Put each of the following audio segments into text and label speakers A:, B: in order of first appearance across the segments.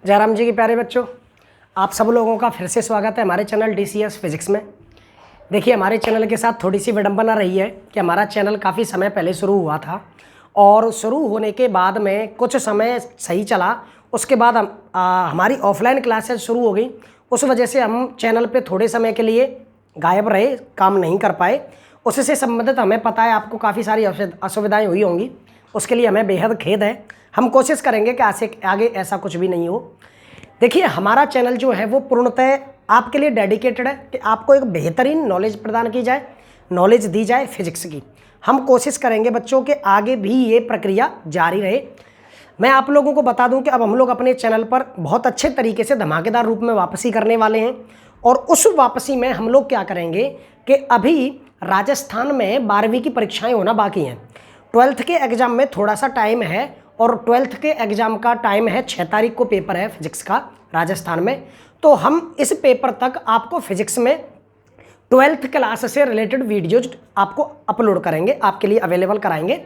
A: जयराम जी के प्यारे बच्चों, आप सब लोगों का फिर से स्वागत है हमारे चैनल DCS फिजिक्स में। देखिए, हमारे चैनल के साथ थोड़ी सी विडंबना रही है कि हमारा चैनल काफ़ी समय पहले शुरू हुआ था और शुरू होने के बाद में कुछ समय सही चला। उसके बाद हमारी ऑफलाइन क्लासेस शुरू हो गई। उस वजह से हम चैनल पे थोड़े समय के लिए गायब रहे, काम नहीं कर पाए। उससे संबंधित हमें पता है आपको काफ़ी सारी असुविधाएँ हुई होंगी, उसके लिए हमें बेहद खेद है। हम कोशिश करेंगे कि आगे ऐसा कुछ भी नहीं हो। देखिए, हमारा चैनल जो है वो पूर्णतः आपके लिए डेडिकेटेड है कि आपको एक बेहतरीन नॉलेज प्रदान की जाए, नॉलेज दी जाए फिजिक्स की। हम कोशिश करेंगे बच्चों के आगे भी ये प्रक्रिया जारी रहे। मैं आप लोगों को बता दूं कि अब हम लोग अपने चैनल पर बहुत अच्छे तरीके से धमाकेदार रूप में वापसी करने वाले हैं। और उस वापसी में हम लोग क्या करेंगे कि अभी राजस्थान में 12वीं की परीक्षाएँ होना बाकी हैं। 12th के एग्ज़ाम में थोड़ा सा टाइम है और 12th के एग्ज़ाम का टाइम है 6 तारीख को पेपर है फिजिक्स का राजस्थान में। तो हम इस पेपर तक आपको फिजिक्स में 12th क्लास से रिलेटेड वीडियोज आपको अपलोड करेंगे, आपके लिए अवेलेबल कराएंगे।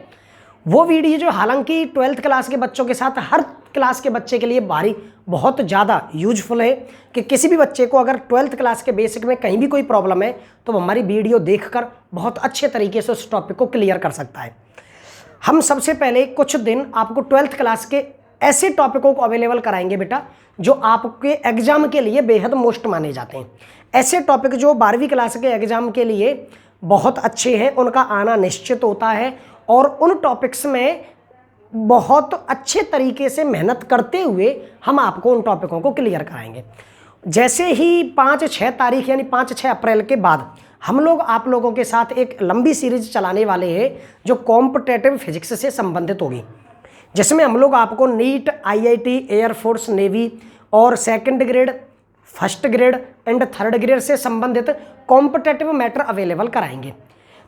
A: वो वीडियो जो हालांकि 12th क्लास के बच्चों के साथ हर क्लास के बच्चे के लिए बहुत ज़्यादा यूजफुल है कि किसी भी बच्चे को अगर 12th क्लास के बेसिक में कहीं भी कोई प्रॉब्लम है तो हमारी वीडियो देखकर बहुत अच्छे तरीके से उस टॉपिक को क्लियर कर सकता है। हम सबसे पहले कुछ दिन आपको 12th क्लास के ऐसे टॉपिकों को अवेलेबल कराएंगे बेटा जो आपके एग्जाम के लिए बेहद मोस्ट माने जाते हैं। ऐसे टॉपिक जो 12वीं क्लास के एग्जाम के लिए बहुत अच्छे हैं, उनका आना निश्चित होता है और उन टॉपिक्स में बहुत अच्छे तरीके से मेहनत करते हुए हम आपको उन टॉपिकों को क्लियर कराएंगे। जैसे ही 5-6 तारीख यानी 5-6 अप्रैल के बाद हम लोग आप लोगों के साथ एक लंबी सीरीज चलाने वाले हैं जो कॉम्पिटेटिव फिजिक्स से संबंधित होगी, जिसमें हम लोग आपको नीट, IIT, एयरफोर्स, नेवी और second grade, first grade and third grade से संबंधित कॉम्पिटेटिव मैटर अवेलेबल कराएंगे।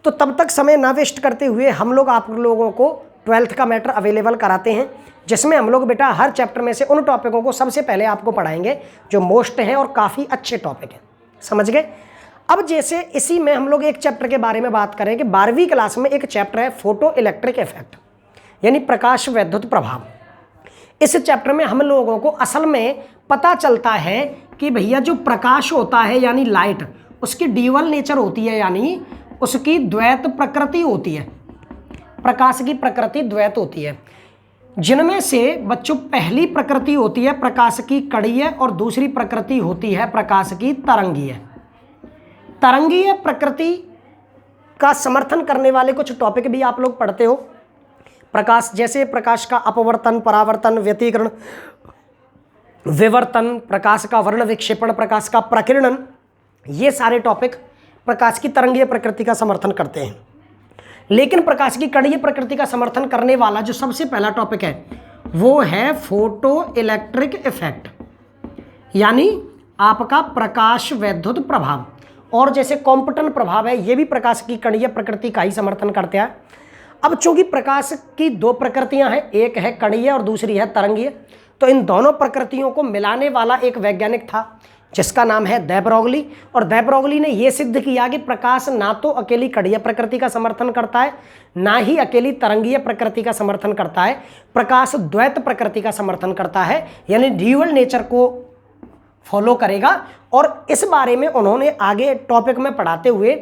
A: तो तब तक समय ना वेस्ट करते हुए हम लोग आप लोगों को 12th का मैटर अवेलेबल कराते हैं, जिसमें हम लोग बेटा हर चैप्टर में से उन टॉपिकों को सबसे पहले आपको पढ़ाएंगे जो मोस्ट हैं और काफ़ी अच्छे टॉपिक हैं। समझ गए? अब जैसे इसी में हम लोग एक चैप्टर के बारे में बात करें कि 12वीं क्लास में एक चैप्टर है फोटो इलेक्ट्रिक इफेक्ट यानी प्रकाश वैद्युत प्रभाव। इस चैप्टर में हम लोगों को असल में पता चलता है कि भैया जो प्रकाश होता है यानी लाइट, उसकी ड्यूअल नेचर होती है यानी उसकी द्वैत प्रकृति होती है। प्रकाश की प्रकृति द्वैत होती है, जिनमें से बच्चों पहली प्रकृति होती है प्रकाश की कणीय और दूसरी प्रकृति होती है प्रकाश की तरंगीय। तरंगीय प्रकृति का समर्थन करने वाले कुछ टॉपिक भी आप लोग पढ़ते हो। प्रकाश जैसे प्रकाश का अपवर्तन, परावर्तन, व्यतिकरण, विवर्तन, प्रकाश का वर्ण विक्षेपण, प्रकाश का प्रकीर्णन, ये सारे टॉपिक प्रकाश की तरंगीय प्रकृति का समर्थन करते हैं। लेकिन प्रकाश की कणीय प्रकृति का समर्थन करने वाला जो सबसे पहला टॉपिक है वो है फोटो इलेक्ट्रिक इफेक्ट यानी आपका प्रकाश वैद्युत प्रभाव। और जैसे कॉम्पटन प्रभाव है, ये भी प्रकाश की कणीय प्रकृति का ही समर्थन करते हैं। अब चूंकि प्रकाश की दो प्रकृतियां हैं, एक है कणीय और दूसरी है तरंगीय, तो इन दोनों प्रकृतियों को मिलाने वाला एक वैज्ञानिक था जिसका नाम है दे ब्रोगली। और दे ब्रोगली ने यह सिद्ध किया कि प्रकाश ना तो अकेली कणीय प्रकृति का समर्थन करता है, ना ही अकेली तरंगीय प्रकृति का समर्थन करता है। प्रकाश द्वैत प्रकृति का समर्थन करता है यानी ड्यूअल नेचर को फॉलो करेगा। और इस बारे में उन्होंने आगे टॉपिक में पढ़ाते हुए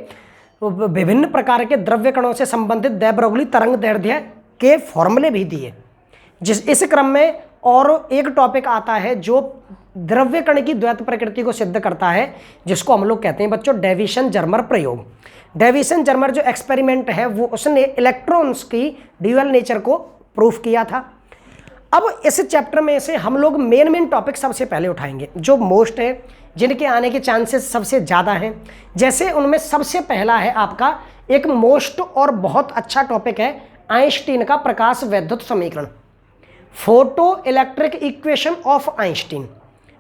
A: विभिन्न प्रकार के द्रव्य कणों से संबंधित दे ब्रोगली तरंग दैर्ध्य के फॉर्मूले भी दिए। इस क्रम में और एक टॉपिक आता है जो द्रव्य कण की द्वैत प्रकृति को सिद्ध करता है, जिसको हम लोग कहते हैं बच्चों डेविसन जर्मर प्रयोग। डेविसन जर्मर जो एक्सपेरिमेंट है वो उसने इलेक्ट्रॉन्स की ड्यूअल नेचर को प्रूफ किया था। अब इस चैप्टर में से हम लोग मेन टॉपिक सबसे पहले उठाएंगे जो मोस्ट है, जिनके आने के चांसेस सबसे ज़्यादा हैं। जैसे उनमें सबसे पहला है आपका एक मोस्ट और बहुत अच्छा टॉपिक है आइंस्टीन का प्रकाश वैद्युत समीकरण, photo electric equation of Einstein.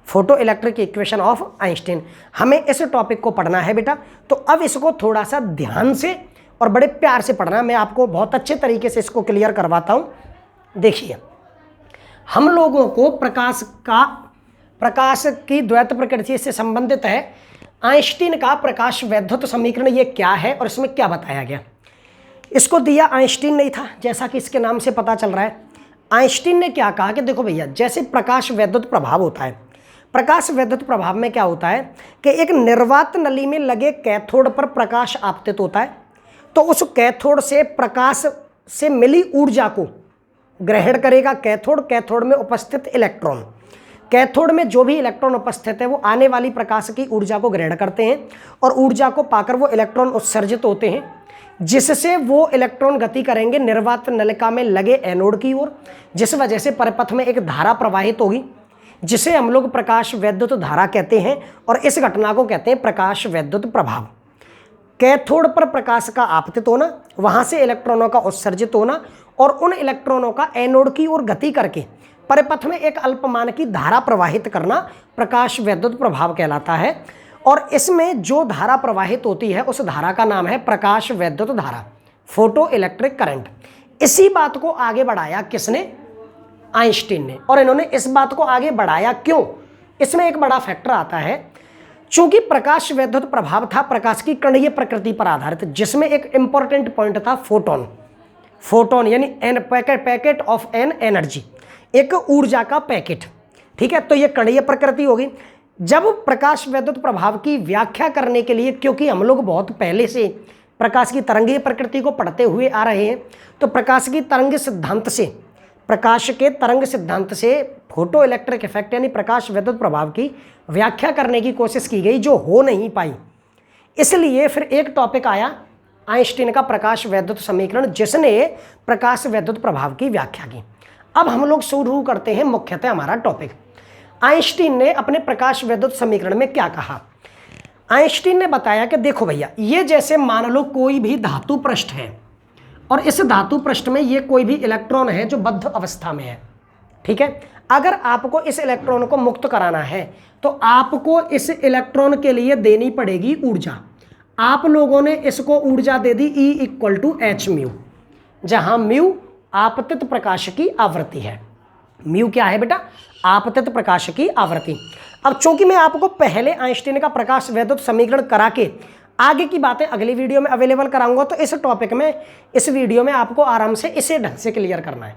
A: Photo electric equation of Einstein हमें इस टॉपिक को पढ़ना है बेटा। तो अब इसको थोड़ा सा ध्यान से और बड़े प्यार से पढ़ना, मैं आपको बहुत अच्छे तरीके से इसको क्लियर करवाता हूँ। देखिए, हम लोगों को प्रकाश की द्वैत प्रकृति से संबंधित है आइंस्टीन का प्रकाश वैद्युत समीकरण, ये क्या है और इसमें क्या बताया गया। इसको दिया आइंस्टीन नहीं था, जैसा कि इसके नाम से पता चल रहा है। आइंस्टीन ने क्या कहा कि देखो भैया, जैसे प्रकाश वैद्युत प्रभाव होता है, प्रकाश वैद्युत प्रभाव में क्या होता है कि एक निर्वात नली में लगे कैथोड पर प्रकाश आपतित होता है, तो उस कैथोड से प्रकाश से मिली ऊर्जा को ग्रहण करेगा कैथोड। कैथोड में उपस्थित इलेक्ट्रॉन, कैथोड में जो भी इलेक्ट्रॉन उपस्थित है वो आने वाली प्रकाश की ऊर्जा को ग्रहण करते हैं और ऊर्जा को पाकर वो इलेक्ट्रॉन उत्सर्जित होते हैं, जिससे वो इलेक्ट्रॉन गति करेंगे निर्वात नलिका में लगे एनोड की ओर, जिस वजह से परिपथ में एक धारा प्रवाहित होगी, जिसे हम लोग प्रकाश वैद्युत धारा कहते हैं, और इस घटना को कहते हैं प्रकाश वैद्युत प्रभाव। कैथोड पर प्रकाश का आपतित होना, वहां से इलेक्ट्रॉनों का उत्सर्जित होना और उन इलेक्ट्रॉनों का एनोड की ओर गति करके परिपथ में एक अल्पमान की धारा प्रवाहित करना प्रकाश वैद्युत प्रभाव कहलाता है। और इसमें जो धारा प्रवाहित होती है उस धारा का नाम है प्रकाश वैद्युत धारा, फोटो इलेक्ट्रिक करंट। इसी बात को आगे बढ़ाया किसने? आइंस्टीन ने। और इन्होंने इस बात को आगे बढ़ाया क्यों? इसमें एक बड़ा फैक्टर आता है, चूंकि प्रकाश वैद्युत प्रभाव था प्रकाश की कणीय प्रकृति पर आधारित, जिसमें एक इंपॉर्टेंट पॉइंट था फोटोन। फोटोन यानी an packet of an energy, एक ऊर्जा का पैकेट। ठीक है, तो ये कणीय प्रकृति होगी। जब प्रकाश वैद्युत प्रभाव की व्याख्या करने के लिए, क्योंकि हम लोग बहुत पहले से प्रकाश की तरंगीय प्रकृति को पढ़ते हुए आ रहे हैं, तो प्रकाश की तरंग सिद्धांत से, प्रकाश के तरंग सिद्धांत से फोटो इलेक्ट्रिक इफेक्ट यानी प्रकाश वैद्युत प्रभाव की व्याख्या करने की कोशिश की गई, जो हो नहीं पाई। इसलिए फिर एक टॉपिक आया आइंस्टीन का प्रकाश वैद्युत समीकरण, जिसने प्रकाश वैद्युत प्रभाव की व्याख्या की। अब हम लोग शुरू करते हैं मुख्यतः हमारा टॉपिक। आइंस्टीन ने अपने प्रकाश वैद्युत समीकरण में क्या कहा? आइंस्टीन ने बताया कि देखो भैया, ये जैसे मान लो कोई भी धातु पृष्ठ है और इस धातु पृष्ठ में ये कोई भी इलेक्ट्रॉन है जो बद्ध अवस्था में है। ठीक है, अगर आपको इस इलेक्ट्रॉन को मुक्त कराना है तो आपको इस इलेक्ट्रॉन के लिए देनी पड़ेगी ऊर्जा। आप लोगों ने इसको ऊर्जा दे दी E = h μ, जहां म्यू आपतित प्रकाश की आवृत्ति है। म्यू क्या है बेटा? आपतित प्रकाश की आवृत्ति। अब चूंकि मैं आपको पहले आइंस्टीन का प्रकाश वैद्युत समीकरण करा के आगे की बातें अगली वीडियो में अवेलेबल कराऊंगा, तो इस टॉपिक में इस वीडियो में आपको आराम से इसे ढंग से क्लियर करना है।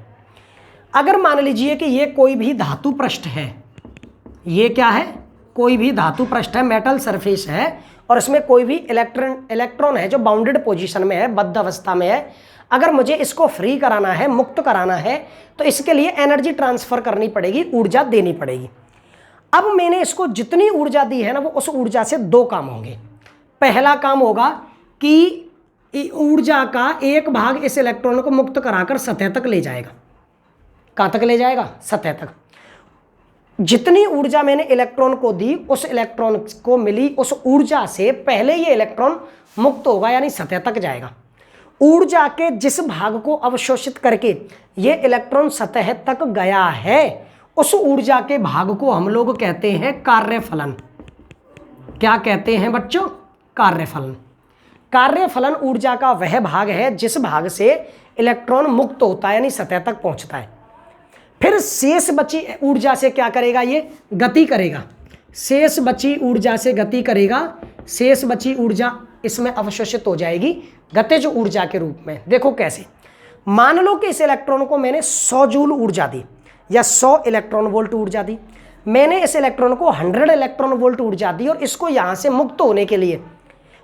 A: अगर मान लीजिए कि ये कोई भी धातु पृष्ठ है, ये क्या है? कोई भी धातु पृष्ठ है, मेटल सरफेस है, और इसमें कोई भी इलेक्ट्रॉन है जो बाउंडेड पोजीशन में है, बद्ध अवस्था में है। अगर मुझे इसको फ्री कराना है, मुक्त कराना है, तो इसके लिए एनर्जी ट्रांसफर करनी पड़ेगी, ऊर्जा देनी पड़ेगी। अब मैंने इसको जितनी ऊर्जा दी है ना, वो उस ऊर्जा से दो काम होंगे। पहला काम होगा कि ऊर्जा का एक भाग इस इलेक्ट्रॉन को मुक्त कराकर सतह तक ले जाएगा। कहाँ तक ले जाएगा? सतह तक। जितनी ऊर्जा मैंने इलेक्ट्रॉन को दी, उस इलेक्ट्रॉन को मिली उस ऊर्जा से पहले ये इलेक्ट्रॉन मुक्त होगा, यानी सतह तक जाएगा। ऊर्जा के जिस भाग को अवशोषित करके ये इलेक्ट्रॉन सतह तक गया है, उस ऊर्जा के भाग को हम लोग कहते हैं कार्यफलन। क्या कहते हैं बच्चों? कार्यफलन। कार्यफलन ऊर्जा का वह भाग है जिस भाग से इलेक्ट्रॉन मुक्त होता है, यानी सतह तक पहुंचता है। फिर शेष बची ऊर्जा से क्या करेगा? ये गति करेगा। शेष बची ऊर्जा से गति करेगा। शेष बची ऊर्जा इसमें अवशोषित हो जाएगी गतिज ऊर्जा के रूप में। देखो कैसे, मान लो कि इस इलेक्ट्रॉन को मैंने 100 जूल ऊर्जा दी या 100 इलेक्ट्रॉन वोल्ट ऊर्जा दी। मैंने इस इलेक्ट्रॉन को 100 इलेक्ट्रॉन वोल्ट ऊर्जा दी और इसको यहाँ से मुक्त होने के लिए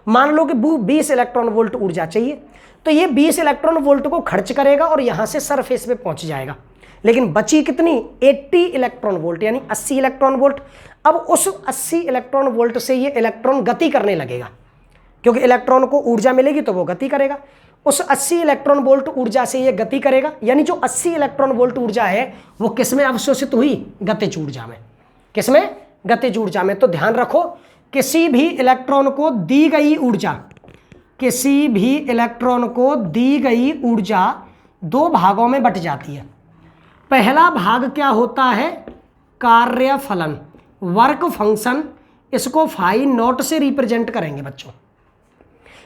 A: मान लो कि 20 इलेक्ट्रॉन वोल्ट ऊर्जा चाहिए, तो ये 20 इलेक्ट्रॉन वोल्ट को खर्च करेगा और यहाँ से सरफेस पे पहुँच जाएगा। लेकिन बची कितनी? 80 इलेक्ट्रॉन वोल्ट, यानी 80 इलेक्ट्रॉन वोल्ट। अब उस 80 इलेक्ट्रॉन वोल्ट से ये इलेक्ट्रॉन गति करने लगेगा, क्योंकि इलेक्ट्रॉन को ऊर्जा मिलेगी तो वो गति करेगा। उस 80 इलेक्ट्रॉन वोल्ट ऊर्जा से ये गति करेगा, यानी जो 80 इलेक्ट्रॉन वोल्ट ऊर्जा है वो किस में अवशोषित हुई? गतिज ऊर्जा में। किस में? गतिज ऊर्जा में। तो ध्यान रखो, किसी भी इलेक्ट्रॉन को दी गई ऊर्जा, किसी भी इलेक्ट्रॉन को दी गई ऊर्जा दो भागों में बट जाती है। पहला भाग क्या होता है? कार्यफलन, वर्क फंक्शन। इसको फाई नॉट से रिप्रेजेंट करेंगे बच्चों,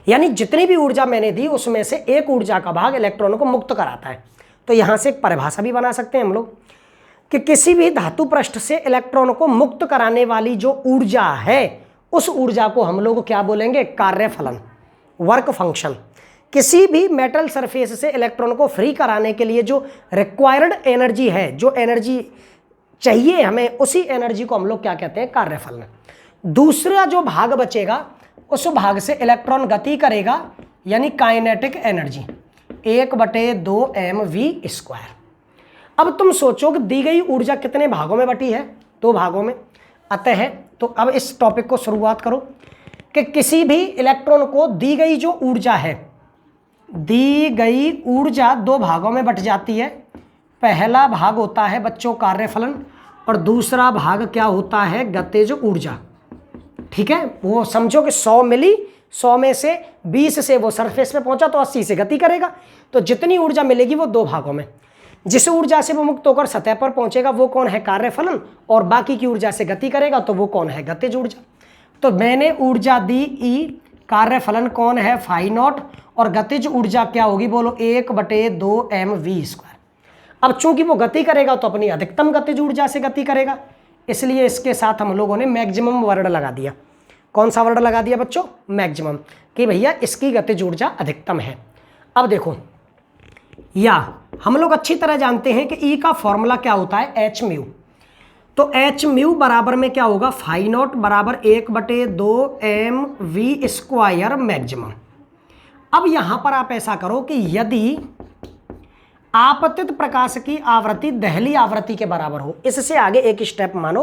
A: यानी जितनी भी ऊर्जा मैंने दी उसमें से एक ऊर्जा का भाग इलेक्ट्रॉनों को मुक्त कराता है। तो यहां से एक परिभाषा भी बना सकते हैं हम लोग कि किसी भी धातु पृष्ठ से इलेक्ट्रॉन को मुक्त कराने वाली जो ऊर्जा है, उस ऊर्जा को हम लोग क्या बोलेंगे? कार्यफलन, वर्क फंक्शन। किसी भी मेटल सरफेस से इलेक्ट्रॉन को फ्री कराने के लिए जो रिक्वायर्ड एनर्जी है, जो एनर्जी चाहिए हमें, उसी एनर्जी को हम लोग क्या कहते हैं, कार्यफलन। दूसरा जो भाग बचेगा उस भाग से इलेक्ट्रॉन गति करेगा, यानी काइनेटिक एनर्जी 1/2mv²। अब तुम सोचो कि दी गई ऊर्जा कितने भागों में बटी है, 2 भागों में। अतः तो अब इस टॉपिक को शुरुआत करो कि किसी भी इलेक्ट्रॉन को दी गई जो ऊर्जा है, दी गई ऊर्जा 2 भागों में बट जाती है। पहला भाग होता है बच्चों कार्यफलन और दूसरा भाग क्या होता है, गतिज ऊर्जा। ठीक है, वो समझो कि 100 मिली, 100 में से 20 से वो सरफेस पे पहुंचा तो 80 से गति करेगा। तो जितनी ऊर्जा मिलेगी वो 2 भागों में। जिस ऊर्जा से वो मुक्त होकर सतह पर पहुंचेगा वो कौन है, कार्यफलन, और बाकी की ऊर्जा से गति करेगा तो वो कौन है, गतिज ऊर्जा। तो मैंने ऊर्जा दी E, कार्यफलन कौन है, φ0, और गतिज ऊर्जा क्या होगी, बोलो 1/2mv²। अब चूंकि वो गति करेगा तो अपनी अधिकतम गतिज ऊर्जा से गति करेगा, इसलिए इसके साथ हम लोगों ने मैक्सिमम वर्ड लगा दिया। कौन सा वर्ड लगा दिया बच्चों, मैक्सिमम, कि भैया इसकी गतिज ऊर्जा अधिकतम है। अब देखो, या हम लोग अच्छी तरह जानते हैं कि E का फॉर्मूला क्या होता है, h𝛎। तो h𝛎 बराबर में क्या होगा, φ0 बराबर 1/2mv² मैक्सिमम। अब यहां पर आप ऐसा करो कि यदि आपतित प्रकाश की आवृत्ति दहली आवृत्ति के बराबर हो, इससे आगे एक स्टेप मान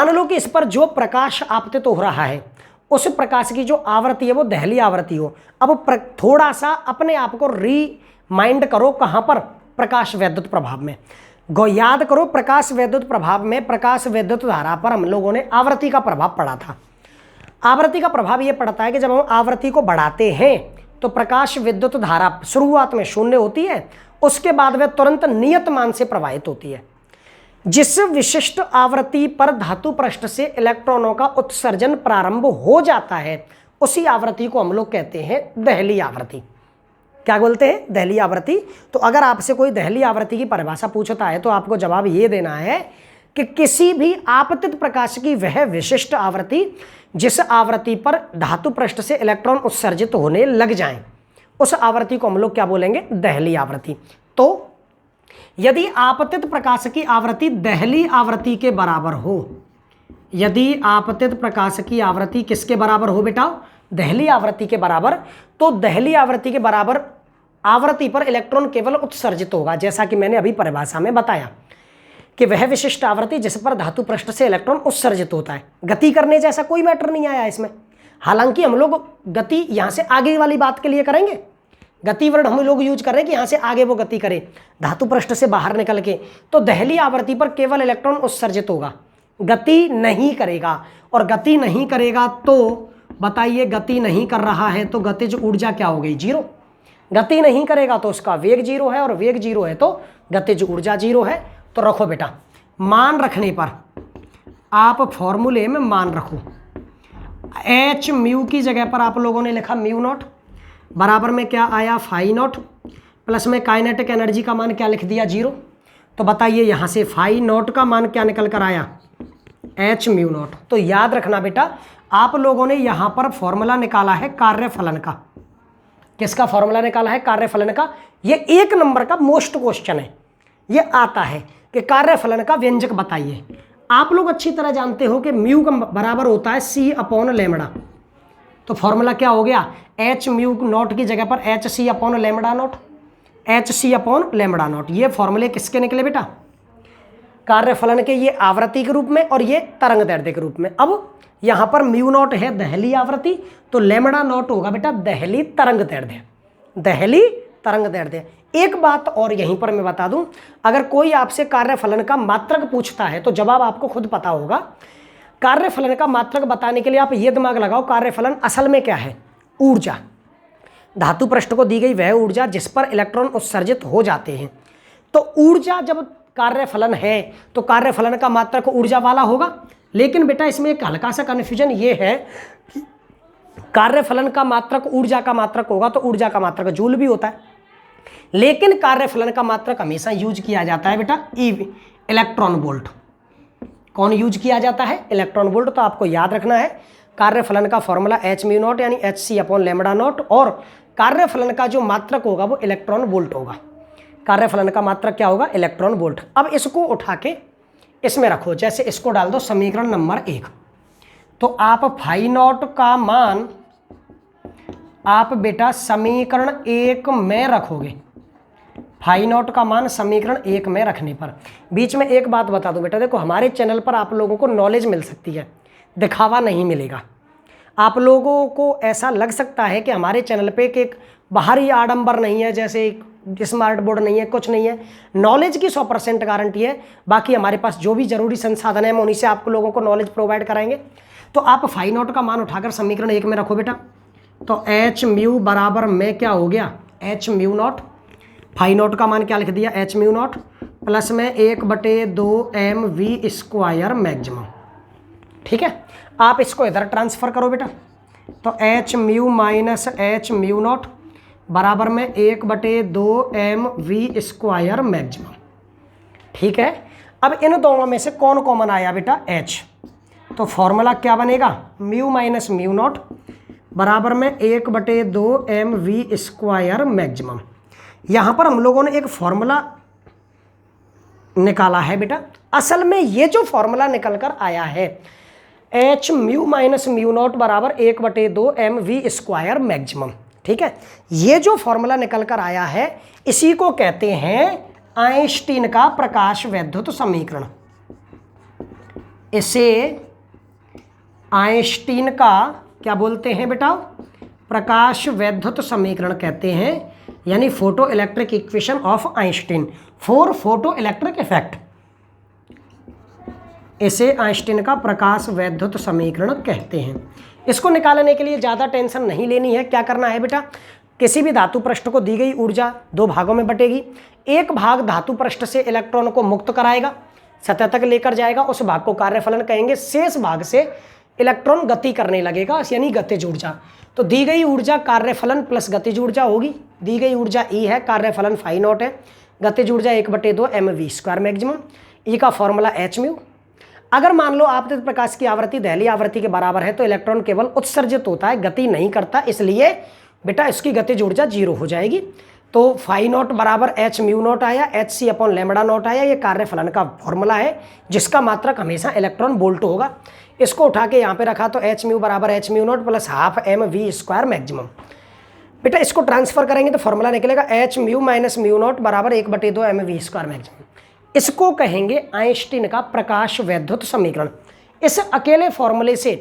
A: लो कि इस पर जो प्रकाश आपतित हो रहा है उस प्रकाश की जो आवृत्ति है वो दहली आवृत्ति हो। अब थोड़ा सा अपने आप को रिमाइंड करो, कहां पर, प्रकाश वैद्युत प्रभाव में। याद करो, प्रकाश वैद्युत प्रभाव में प्रकाश वैद्युत धारा पर हम लोगों ने आवृत्ति का प्रभाव पढ़ा था। आवृत्ति का प्रभाव ये पड़ता है कि जब हम आवृत्ति को बढ़ाते हैं तो प्रकाश विद्युत धारा शुरुआत में 0 होती है, उसके बाद वह तुरंत नियत मान से प्रवाहित होती है। जिस विशिष्ट आवृत्ति पर धातु पृष्ठ से इलेक्ट्रॉनों का उत्सर्जन प्रारंभ हो जाता है उसी आवृत्ति को हम लोग कहते हैं दहली आवृत्ति। क्या बोलते हैं, दहली आवृत्ति। तो अगर आपसे कोई दहली आवृत्ति की परिभाषा पूछता है तो आपको जवाब ये देना है कि किसी भी आपतित प्रकाश की वह विशिष्ट आवृत्ति जिस आवृत्ति पर धातु पृष्ठ से इलेक्ट्रॉन उत्सर्जित होने लग जाएं, उस आवृत्ति को हम लोग क्या बोलेंगे, दहली आवृत्ति। तो यदि आपतित प्रकाश की आवृत्ति दहली आवृत्ति के बराबर हो, यदि आपतित प्रकाश की आवृत्ति किसके बराबर हो बेटा, दहली आवृत्ति के बराबर, तो दहली आवृत्ति के बराबर आवृत्ति पर इलेक्ट्रॉन केवल उत्सर्जित होगा, जैसा कि मैंने अभी परिभाषा में बताया कि वह विशिष्ट आवृत्ति जिस पर धातु पृष्ठ से इलेक्ट्रॉन उत्सर्जित होता है। गति करने जैसा कोई मैटर नहीं आया इसमें। हालांकि हम लोग गति यहां से आगे वाली बात के लिए करेंगे, गति वर्ड हम लोग यूज कर रहे हैं कि यहां से आगे वो गति करे धातु पृष्ठ से बाहर निकल के। तो दहली आवृत्ति पर केवल इलेक्ट्रॉन उत्सर्जित होगा, गति नहीं करेगा। और गति नहीं करेगा तो बताइए, गति नहीं कर रहा है तो गतिज ऊर्जा क्या हो गई, 0। गति नहीं करेगा तो उसका वेग 0 है, और वेग 0 है तो गतिज ऊर्जा 0 है। तो रखो बेटा, मान रखने पर आप फॉर्मूले में मान रखो, h𝛎 की जगह पर आप लोगों ने लिखा μ0 बराबर में क्या आया, φ0, प्लस में काइनेटिक एनर्जी का मान क्या लिख दिया, 0। तो बताइए यहाँ से φ0 का मान क्या निकल कर आया, h𝛎0। तो याद रखना बेटा, आप लोगों ने यहाँ पर फॉर्मूला निकाला है कार्यफलन का। किसका फॉर्मूला निकाला है, कार्यफलन का। ये 1 नंबर का मोस्ट क्वेश्चन है, ये आता है कि कार्यफलन का व्यंजक बताइए। आप लोग अच्छी तरह जानते हो कि म्यू का बराबर होता है c/λ। तो फॉर्मूला क्या हो गया, h𝛎0 की जगह पर hc/λ0, hc/λ0। ये फॉर्मूले किसके निकले बेटा, कार्यफलन के। ये आवृत्ति के रूप में और ये तरंग दैर्ध्य के रूप में। अब यहाँ पर μ0 है दहली आवृत्ति, तो λ0 होगा बेटा दहली तरंग दैर्ध्य, दहली तरंग दैर्ध्य। एक बात और यहीं पर मैं बता दूं, अगर कोई आपसे कार्यफलन का मात्रक पूछता है तो जवाब आपको खुद पता होगा। कार्यफलन का मात्रक बताने के लिए आप ये दिमाग लगाओ, कार्यफलन असल में क्या है, ऊर्जा। धातु पृष्ठ को दी गई वह ऊर्जा जिस पर इलेक्ट्रॉन उत्सर्जित हो जाते हैं। तो ऊर्जा जब कार्यफलन है तो कार्यफलन का मात्रक ऊर्जा वाला होगा। लेकिन बेटा इसमें एक हल्का सा कन्फ्यूजन ये है, कार्यफलन का मात्रक ऊर्जा का मात्रक होगा तो ऊर्जा का मात्रक जूल भी होता है, लेकिन कार्यफलन का मात्रक हमेशा यूज किया जाता है बेटा इलेक्ट्रॉन वोल्ट। कौन यूज किया जाता है, इलेक्ट्रॉन वोल्ट। तो आपको याद रखना है कार्यफलन का फॉर्मूला एच म्यू नॉट यानी H C upon lambda naught, और कार्यफलन का जो मात्रक होगा वो इलेक्ट्रॉन वोल्ट होगा। कार्यफलन का मात्रक क्या होगा? Electron volt. अब इसको उठा के इसमें रखो, जैसे इसको डाल दो समीकरण नंबर 1, तो आप फाई नॉट का मान आप बेटा समीकरण 1 में रखोगे। फाई नॉट का मान समीकरण 1 में रखने पर, बीच में एक बात बता दूं बेटा, देखो हमारे चैनल पर आप लोगों को नॉलेज मिल सकती है, दिखावा नहीं मिलेगा। आप लोगों को ऐसा लग सकता है कि हमारे चैनल पे एक बाहरी आडंबर नहीं है, जैसे स्मार्ट बोर्ड नहीं है, कुछ नहीं है। नॉलेज की 100% गारंटी है। बाकी हमारे पास जो भी जरूरी संसाधन है हम उन्हीं से आप लोगों को नॉलेज प्रोवाइड कराएंगे। तो आप फाई नॉट का मान उठाकर समीकरण 1 में रखो बेटा, तो एच म्यू बराबर में क्या हो गया? H mu naught. Phi naught का मान क्या लिख दिया? एच म्यू नॉट प्लस में 1/2 mv² मैक्सिमम। ठीक है, आप इसको इधर ट्रांसफर करो बेटा, तो H mu minus H mu not बराबर में 1/2 mv² मैक्सिमम। ठीक है, अब इन दोनों में से कौन कॉमन आया बेटा? एच। तो फॉर्मूला क्या बनेगा? म्यू माइनस म्यू नॉट बराबर में 1/2 mv² मैक्सिमम। यहाँ पर हम लोगों ने एक फॉर्मूला निकाला है बेटा। असल में ये जो फॉर्मूला निकल कर आया है H mu minus mu naught बराबर 1/2 mv² मैक्सिमम। ठीक है, ये जो फॉर्मूला निकल कर आया है इसी को कहते हैं आइंस्टीन का प्रकाश वैद्युत समीकरण। इसे आइंस्टीन का क्या बोलते हैं बेटा? प्रकाश वैद्युत समीकरण कहते हैं, यानी photo electric equation of Einstein for photo electric effect. इसे आइंस्टीन का प्रकाश वैद्युत समीकरण कहते हैं। इसको निकालने के लिए ज़्यादा टेंशन नहीं लेनी है। क्या करना है बेटा? किसी भी धातु पृष्ठ को दी गई ऊर्जा 2 भागों में बटेगी। एक भाग धातु पृष्ठ से इलेक्ट्रॉन को मुक्त कराएगा, सतह तक लेकर जाएगा, उस भाग को कार्यफलन कहेंगे। शेष भाग से इलेक्ट्रॉन गति करने लगेगा, यानी गतिज ऊर्जा। तो दी गई ऊर्जा कार्यफलन प्लस गतिज ऊर्जा होगी। दी गई ऊर्जा ई है, कार्यफलन फाई नॉट है, गतिज ऊर्जा 1/2 mv² मैक्सिमम। ई का फॉर्मूला एच म्यू। अगर मान लो आपतित प्रकाश की आवृत्ति दहली आवृत्ति के बराबर है तो इलेक्ट्रॉन केवल उत्सर्जित होता है, गति नहीं करता, इसलिए बेटा इसकी गतिज ऊर्जा 0 हो जाएगी। तो फाई नॉट बराबर एच म्यू नॉट आया, H C upon lambda naught आया। ये कार्यफलन का फॉर्मूला है जिसका मात्रक हमेशा इलेक्ट्रॉन वोल्ट होगा। इसको उठा के यहाँ पे रखा तो एच म्यू बराबर H mu not plus ½ mv² maximum. बेटा इसको ट्रांसफर करेंगे तो फॉर्मूला निकलेगा H mu minus mu naught बराबर 1/2 mv² मैक्सिमम। इसको कहेंगे आइंस्टीन का प्रकाश वैद्युत समीकरण। इस अकेले फॉर्मूले से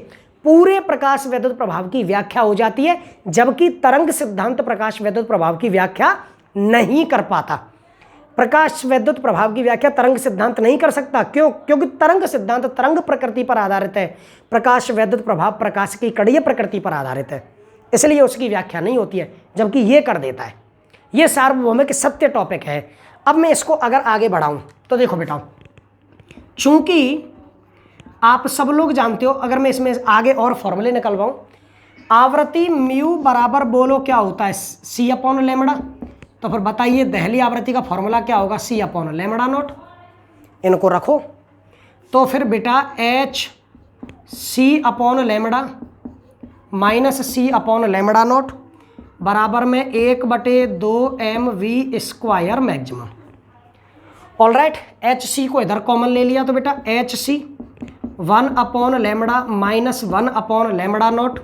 A: पूरे प्रकाश वैद्युत प्रभाव की व्याख्या हो जाती है, जबकि तरंग सिद्धांत प्रकाश वैद्युत प्रभाव की व्याख्या नहीं कर पाता। प्रकाश वैद्युत प्रभाव की व्याख्या तरंग सिद्धांत नहीं कर सकता। क्यों? क्योंकि तरंग सिद्धांत तरंग प्रकृति पर आधारित है, प्रकाश वैद्युत प्रभाव प्रकाश की कणीय प्रकृति पर आधारित है, इसलिए उसकी व्याख्या नहीं होती है, जबकि ये कर देता है। ये सार्वभौमिक सत्य टॉपिक है। अब मैं इसको अगर आगे बढ़ाऊं तो देखो बेटा, चूंकि आप सब लोग जानते हो, अगर मैं इसमें आगे और फॉर्मूले निकलवाऊं, आवृत्ति म्यू बराबर बोलो क्या होता है? C upon lambda. तो फिर बताइए दहली आवृत्ति का फॉर्मूला क्या होगा? C upon lambda naught. इनको रखो तो फिर बेटा H C upon lambda minus C upon lambda naught बराबर में 1/2 mv² maximum. All right, H C को इधर कॉमन ले लिया तो बेटा H C 1 upon lambda minus 1 upon lambda naught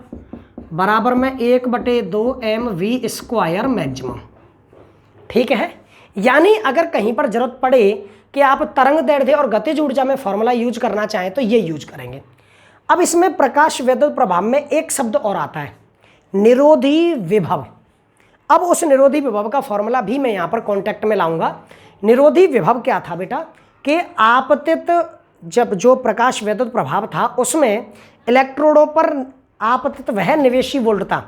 A: बराबर में 1/2 mv² मैक्सिमम। ठीक है, यानी अगर कहीं पर जरूरत पड़े कि आप तरंग दैर्ध्य और गतिज ऊर्जा में फॉर्मूला यूज करना चाहें तो ये यूज करेंगे। अब इसमें प्रकाश वैद्युत प्रभाव में एक शब्द और आता है, निरोधी विभव। अब उस निरोधी विभव का फॉर्मूला भी मैं यहाँ पर कॉन्टेक्ट में लाऊंगा। निरोधी विभव क्या था बेटा? कि आपतित जब जो प्रकाश वैद्युत प्रभाव था उसमें इलेक्ट्रोडों पर आपतित वह निवेशी वोल्ट था,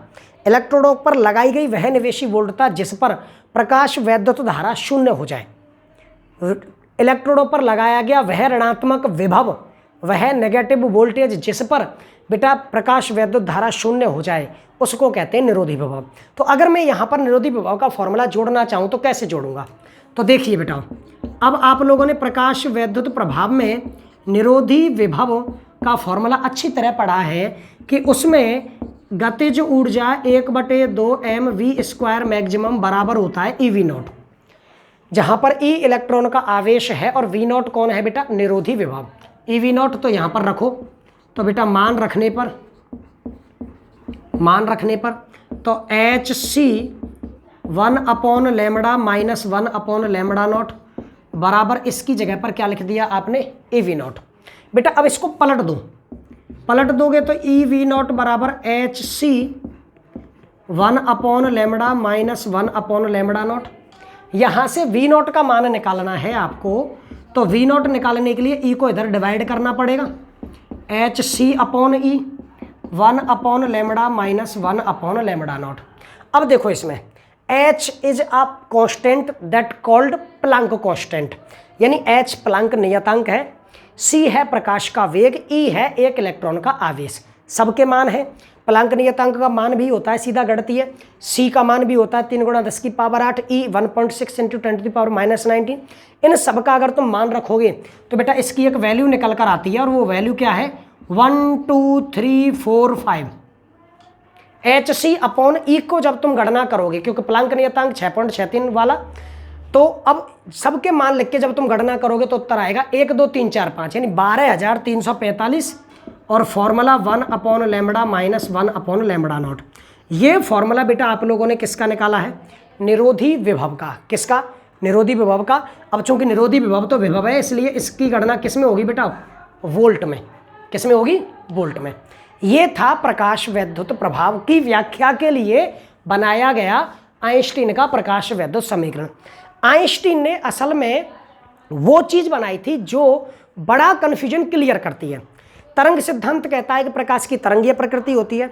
A: इलेक्ट्रोडों पर लगाई गई वह निवेशी वोल्ट था जिस पर प्रकाश वैद्युत धारा 0 हो जाए। इलेक्ट्रोडों पर लगाया गया वह ऋणात्मक विभव, वह नेगेटिव वोल्टेज जिस पर बेटा प्रकाश वैद्युत धारा 0 हो जाए, उसको कहते हैं निरोधी विभव। तो अगर मैं यहाँ पर निरोधी विभव का फॉर्मूला जोड़ना चाहूँ तो कैसे जोड़ूंगा? तो देखिए बेटा, अब आप लोगों ने प्रकाश वैद्युत प्रभाव में निरोधी विभव का फॉर्मूला अच्छी तरह पढ़ा है कि उसमें गतिज ऊर्जा 1/2 mv² मैक्सिमम बराबर होता है EV0, जहां पर E इलेक्ट्रॉन का आवेश है और V0 कौन है बेटा, निरोधी विभव। EV0 तो यहां पर रखो, तो बेटा मान रखने पर तो HC 1/λ माइनस 1/λ0 बराबर इसकी जगह पर क्या लिख दिया आपने, EV0। बेटा अब इसको पलट दोगे तो EV0 बराबर HC 1/λ माइनस 1/λ0। यहाँ से V0 का मान निकालना है आपको, तो V0 निकालने के लिए E को इधर डिवाइड करना पड़ेगा, HC/E 1/λ माइनस 1/λ0। अब देखो इसमें H is a constant that called Planck constant, यानी H प्लैंक नियतांक है, C है प्रकाश का वेग, E है एक इलेक्ट्रॉन का आवेश। सबके मान है, प्लैंक नियतांक का मान भी होता है सीधा गणितीय, C का मान भी होता है 3 × 10⁸, E 1.6 × 10⁻⁻19। इन सब का अगर तुम मान रखोगे तो बेटा इसकी एक वैल्यू निकल कर आती है, और वो वैल्यू क्या है, 1 2 3 4 5। HC/E को जब तुम गणना करोगे, क्योंकि प्लैंक नियतांक 6.63 वाला, तो अब सबके मान लिख के जब तुम गणना करोगे तो उत्तर आएगा 1 2 3 4 5, यानी 12,345, और फॉर्मूला 1/λ माइनस 1/λ0। ये फॉर्मूला बेटा आप लोगों ने किसका निकाला है, निरोधी विभव का। किसका, निरोधी विभव का। अब चूंकि निरोधी विभव तो विभव है, इसलिए इसकी गणना किस में होगी बेटा, वोल्ट में। किस में होगी, वोल्ट में। ये था प्रकाश वैद्युत प्रभाव की व्याख्या के लिए बनाया गया आइंस्टीन का प्रकाश वैद्युत समीकरण। आइंस्टीन ने असल में वो चीज बनाई थी जो बड़ा कन्फ्यूजन क्लियर करती है। तरंग सिद्धांत कहता है कि प्रकाश की तरंगीय प्रकृति होती है,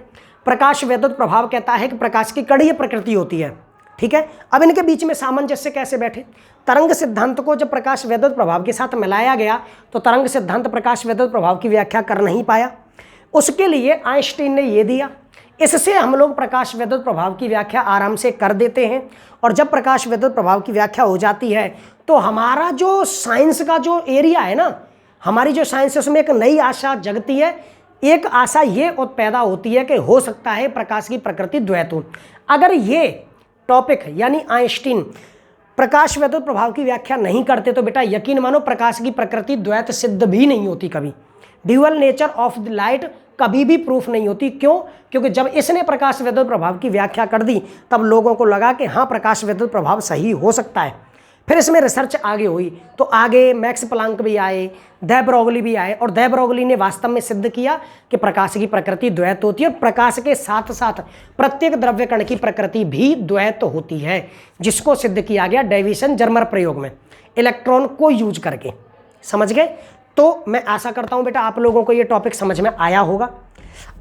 A: प्रकाश वैद्युत प्रभाव कहता है कि प्रकाश की कणीय प्रकृति होती है। ठीक है, अब इनके बीच में सामंजस्य कैसे बैठे। तरंग सिद्धांत को जब प्रकाश वैद्युत प्रभाव के साथ मिलाया गया तो तरंग सिद्धांत प्रकाश वैद्युत प्रभाव की व्याख्या कर नहीं पाया, उसके लिए आइंस्टीन ने ये दिया। इससे हम लोग प्रकाश वैद्युत प्रभाव की व्याख्या आराम से कर देते हैं, और जब प्रकाश वैद्युत प्रभाव की व्याख्या हो जाती है तो हमारा जो साइंस का जो एरिया है ना, हमारी जो साइंस है उसमें एक नई आशा जगती है। एक आशा ये पैदा होती है कि हो सकता है प्रकाश की प्रकृति द्वैत हो। अगर ये टॉपिक यानी आइंस्टीन प्रकाश वैद्युत प्रभाव की व्याख्या नहीं करते तो बेटा यकीन मानो प्रकाश की प्रकृति द्वैत सिद्ध भी नहीं होती कभी। Dual nature of the light कभी भी प्रूफ नहीं होती। क्यों? क्योंकि जब इसने प्रकाश वैद्युत प्रभाव की व्याख्या कर दी तब लोगों को लगा कि हाँ प्रकाश वैद्युत प्रभाव सही हो सकता है। फिर इसमें रिसर्च आगे हुई तो आगे मैक्स प्लांक भी आए, दे ब्रोगली भी आए, और दे ब्रोगली ने वास्तव में सिद्ध किया कि प्रकाश की प्रकृति द्वैत होती है। प्रकाश के साथ साथ प्रत्येक द्रव्य कण की प्रकृति भी द्वैत होती है, जिसको सिद्ध किया गया डेविसन जर्मर प्रयोग में इलेक्ट्रॉन को यूज करके। समझ गए? तो मैं आशा करता हूं बेटा आप लोगों को ये टॉपिक समझ में आया होगा।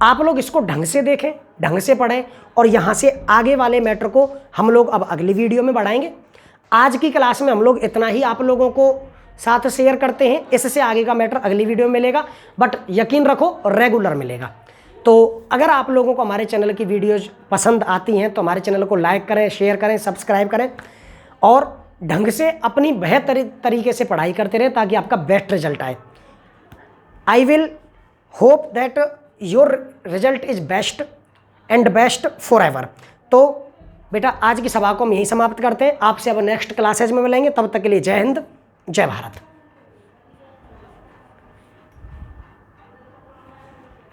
A: आप लोग इसको ढंग से देखें, ढंग से पढ़ें, और यहाँ से आगे वाले मैटर को हम लोग अब अगली वीडियो में बढ़ाएंगे। आज की क्लास में हम लोग इतना ही आप लोगों को साथ शेयर करते हैं। इससे आगे का मैटर अगली वीडियो में मिलेगा, बट यकीन रखो रेगुलर मिलेगा। तो अगर आप लोगों को हमारे चैनल की वीडियोज पसंद आती हैं तो हमारे चैनल को लाइक करें, शेयर करें, सब्सक्राइब करें, और ढंग से अपनी बेहतर तरीके से पढ़ाई करते रहें ताकि आपका बेस्ट रिजल्ट आए। I will hope that your result is best and best for ever. तो बेटा आज की सभा को हम यहीं समाप्त करते हैं। आपसे अब नेक्स्ट क्लासेज में मिलेंगे, तब तक के लिए जय हिंद, जय भारत।